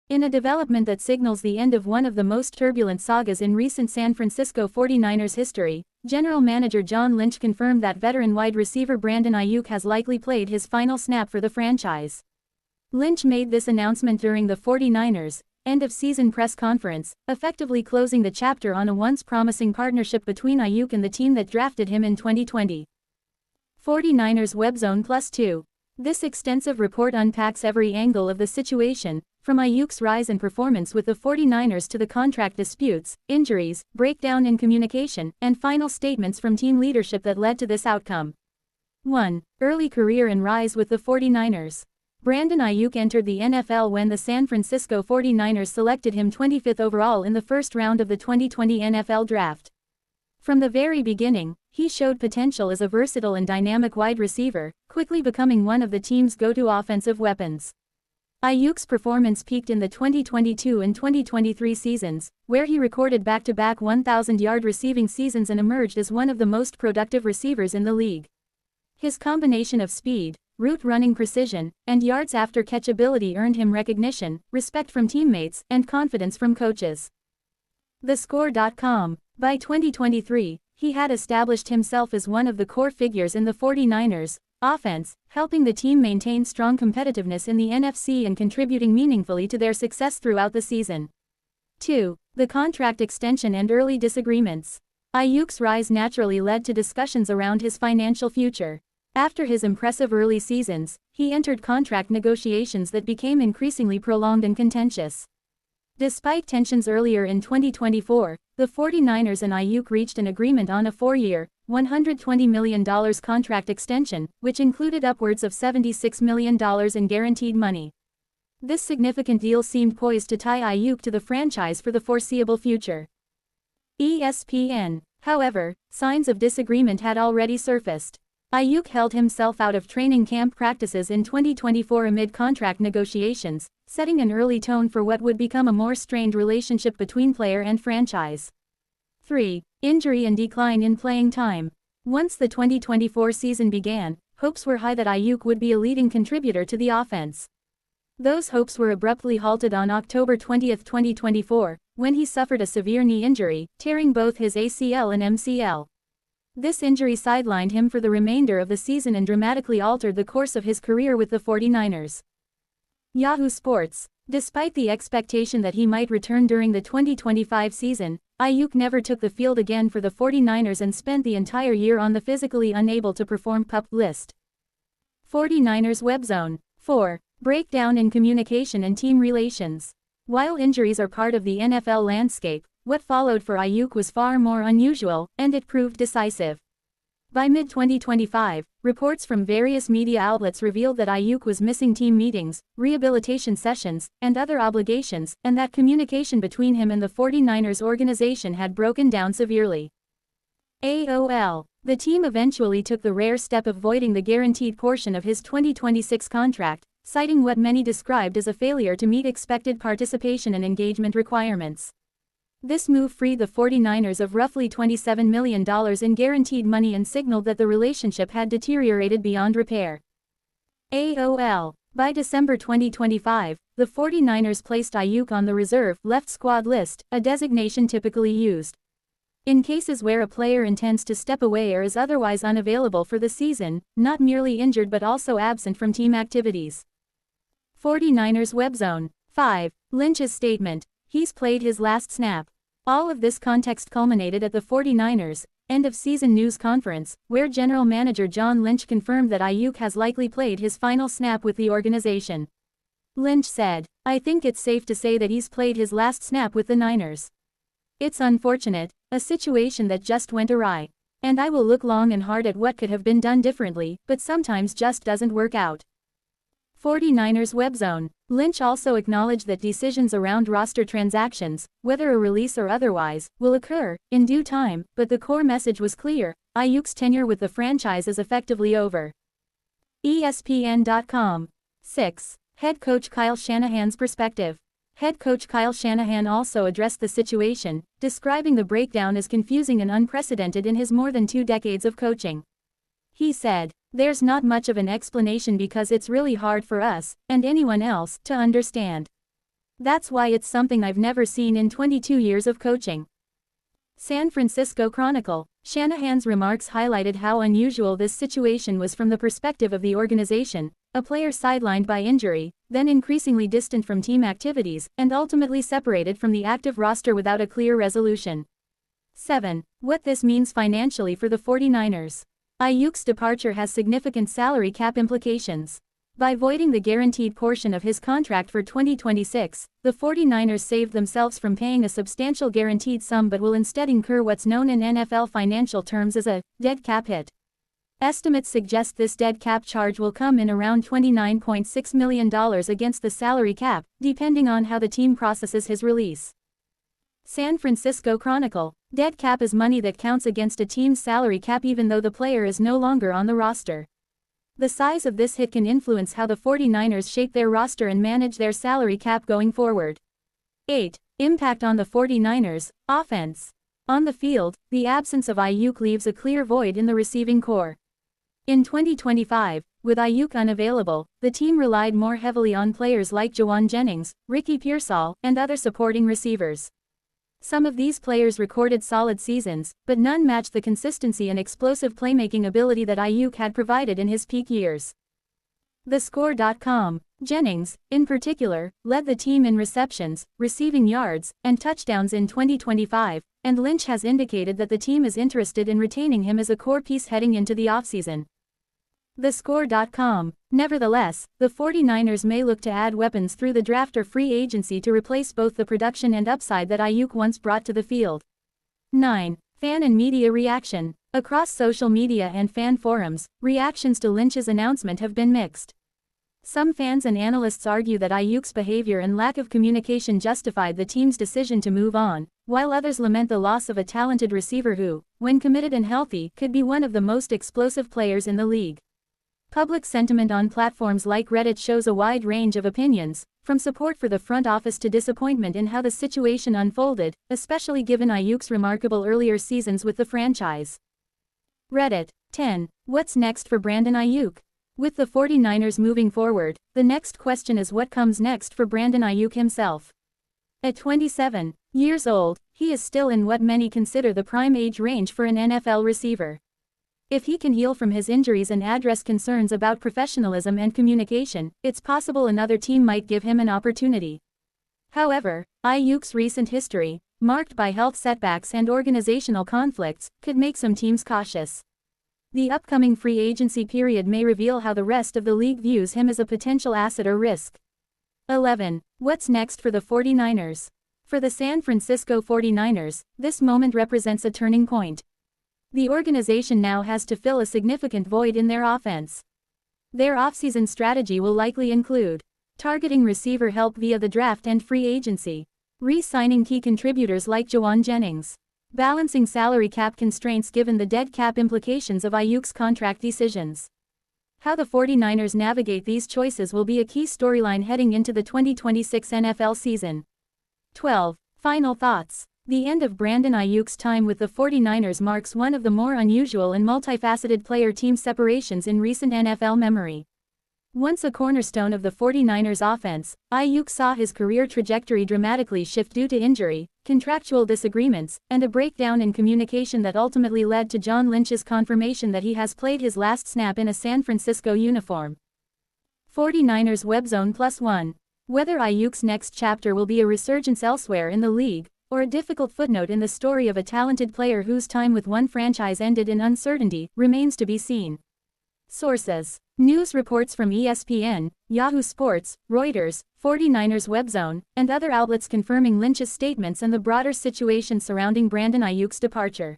In a development that signals the end of one of the most turbulent sagas in recent San Francisco 49ers history, General Manager John Lynch confirmed that veteran wide receiver Brandon Aiyuk has likely played his final snap for the franchise. Lynch made this announcement during the 49ers' end-of-season press conference, effectively closing the chapter on a once-promising partnership between Aiyuk and the team that drafted him in 2020. 49ers WebZone +2. This extensive report unpacks every angle of the situation, from Aiyuk's rise and performance with the 49ers to the contract disputes, injuries, breakdown in communication, and final statements from team leadership that led to this outcome. 1. Early career and rise with the 49ers. Brandon Aiyuk entered the NFL when the San Francisco 49ers selected him 25th overall in the first round of the 2020 NFL Draft. From the very beginning, he showed potential as a versatile and dynamic wide receiver, quickly becoming one of the team's go-to offensive weapons. Aiyuk's performance peaked in the 2022 and 2023 seasons, where he recorded back-to-back 1,000-yard receiving seasons and emerged as one of the most productive receivers in the league. His combination of speed, route running precision, and yards after catch ability earned him recognition, respect from teammates, and confidence from coaches. TheScore.com. By 2023, he had established himself as one of the core figures in the 49ers' offense, helping the team maintain strong competitiveness in the NFC and contributing meaningfully to their success throughout the season. 2. The contract extension and early disagreements. Aiyuk's rise naturally led to discussions around his financial future. After his impressive early seasons, he entered contract negotiations that became increasingly prolonged and contentious. Despite tensions earlier in 2024, the 49ers and Aiyuk reached an agreement on a 4-year, $120 million contract extension, which included upwards of $76 million in guaranteed money. This significant deal seemed poised to tie Aiyuk to the franchise for the foreseeable future. ESPN. However, signs of disagreement had already surfaced. Aiyuk held himself out of training camp practices in 2024 amid contract negotiations, setting an early tone for what would become a more strained relationship between player and franchise. 3. Injury and decline in playing time. Once the 2024 season began, hopes were high that Aiyuk would be a leading contributor to the offense. Those hopes were abruptly halted on October 20, 2024, when he suffered a severe knee injury, tearing both his ACL and MCL. This injury sidelined him for the remainder of the season and dramatically altered the course of his career with the 49ers. Yahoo Sports. Despite the expectation that he might return during the 2025 season, Aiyuk never took the field again for the 49ers and spent the entire year on the physically unable to perform PUP list. 49ers WebZone. 4. Breakdown in communication and team relations. While injuries are part of the NFL landscape, what followed for Aiyuk was far more unusual, and it proved decisive. By mid-2025, reports from various media outlets revealed that Aiyuk was missing team meetings, rehabilitation sessions, and other obligations, and that communication between him and the 49ers organization had broken down severely. AOL. The team eventually took the rare step of voiding the guaranteed portion of his 2026 contract, citing what many described as a failure to meet expected participation and engagement requirements. This move freed the 49ers of roughly $27 million in guaranteed money and signaled that the relationship had deteriorated beyond repair. AOL. By December 2025, the 49ers placed Aiyuk on the reserve left squad list, a designation typically used in cases where a player intends to step away or is otherwise unavailable for the season, not merely injured but also absent from team activities. 49ers WebZone. 5. Lynch's statement. He's played his last snap. All of this context culminated at the 49ers' end-of-season news conference, where General Manager John Lynch confirmed that Aiyuk has likely played his final snap with the organization. Lynch said, "I think it's safe to say that he's played his last snap with the Niners. It's unfortunate, a situation that just went awry. And I will look long and hard at what could have been done differently, but sometimes just doesn't work out." 49ers WebZone. Lynch also acknowledged that decisions around roster transactions, whether a release or otherwise, will occur in due time, but the core message was clear: Aiyuk's tenure with the franchise is effectively over. ESPN.com. 6. Head coach Kyle Shanahan's perspective. Head coach Kyle Shanahan also addressed the situation, describing the breakdown as confusing and unprecedented in his more than 2 decades of coaching. He said, "There's not much of an explanation because it's really hard for us, and anyone else, to understand. That's why it's something I've never seen in 22 years of coaching. San Francisco Chronicle. Shanahan's remarks highlighted how unusual this situation was from the perspective of the organization, a player sidelined by injury, then increasingly distant from team activities, and ultimately separated from the active roster without a clear resolution. 7. What this means financially for the 49ers. Aiyuk's departure has significant salary cap implications. By voiding the guaranteed portion of his contract for 2026, the 49ers saved themselves from paying a substantial guaranteed sum but will instead incur what's known in NFL financial terms as a dead cap hit. Estimates suggest this dead cap charge will come in around $29.6 million against the salary cap, depending on how the team processes his release. San Francisco Chronicle. Dead cap is money that counts against a team's salary cap even though the player is no longer on the roster. The size of this hit can influence how the 49ers shape their roster and manage their salary cap going forward. 8. Impact on the 49ers' offense. On the field, the absence of Aiyuk leaves a clear void in the receiving corps. In 2025, with Aiyuk unavailable, the team relied more heavily on players like Jauan Jennings, Ricky Pearsall, and other supporting receivers. Some of these players recorded solid seasons, but none matched the consistency and explosive playmaking ability that Aiyuk had provided in his peak years. TheScore.com. Jennings, in particular, led the team in receptions, receiving yards, and touchdowns in 2025, and Lynch has indicated that the team is interested in retaining him as a core piece heading into the offseason. TheScore.com. Nevertheless, the 49ers may look to add weapons through the draft or free agency to replace both the production and upside that Aiyuk once brought to the field. 9. Fan and media reaction. Across social media and fan forums, reactions to Lynch's announcement have been mixed. Some fans and analysts argue that Aiyuk's behavior and lack of communication justified the team's decision to move on, while others lament the loss of a talented receiver who, when committed and healthy, could be one of the most explosive players in the league. Public sentiment on platforms like Reddit shows a wide range of opinions, from support for the front office to disappointment in how the situation unfolded, especially given Aiyuk's remarkable earlier seasons with the franchise. Reddit. 10. What's next for Brandon Aiyuk? With the 49ers moving forward, the next question is what comes next for Brandon Aiyuk himself. At 27 years old, he is still in what many consider the prime age range for an NFL receiver. If he can heal from his injuries and address concerns about professionalism and communication, it's possible another team might give him an opportunity. However, Aiyuk's recent history, marked by health setbacks and organizational conflicts, could make some teams cautious. The upcoming free agency period may reveal how the rest of the league views him as a potential asset or risk. 11. What's next for the 49ers? For the San Francisco 49ers, this moment represents a turning point. The organization now has to fill a significant void in their offense. Their offseason strategy will likely include targeting receiver help via the draft and free agency, re-signing key contributors like Jauan Jennings, balancing salary cap constraints given the dead cap implications of Aiyuk's contract decisions. How the 49ers navigate these choices will be a key storyline heading into the 2026 NFL season. 12. Final thoughts. The end of Brandon Aiyuk's time with the 49ers marks one of the more unusual and multifaceted player-team separations in recent NFL memory. Once a cornerstone of the 49ers offense, Aiyuk saw his career trajectory dramatically shift due to injury, contractual disagreements, and a breakdown in communication that ultimately led to John Lynch's confirmation that he has played his last snap in a San Francisco uniform. 49ers WebZone +1. Whether Aiyuk's next chapter will be a resurgence elsewhere in the league, or a difficult footnote in the story of a talented player whose time with one franchise ended in uncertainty, remains to be seen. Sources. News reports from ESPN, Yahoo Sports, Reuters, 49ers WebZone, and other outlets confirming Lynch's statements and the broader situation surrounding Brandon Aiyuk's departure.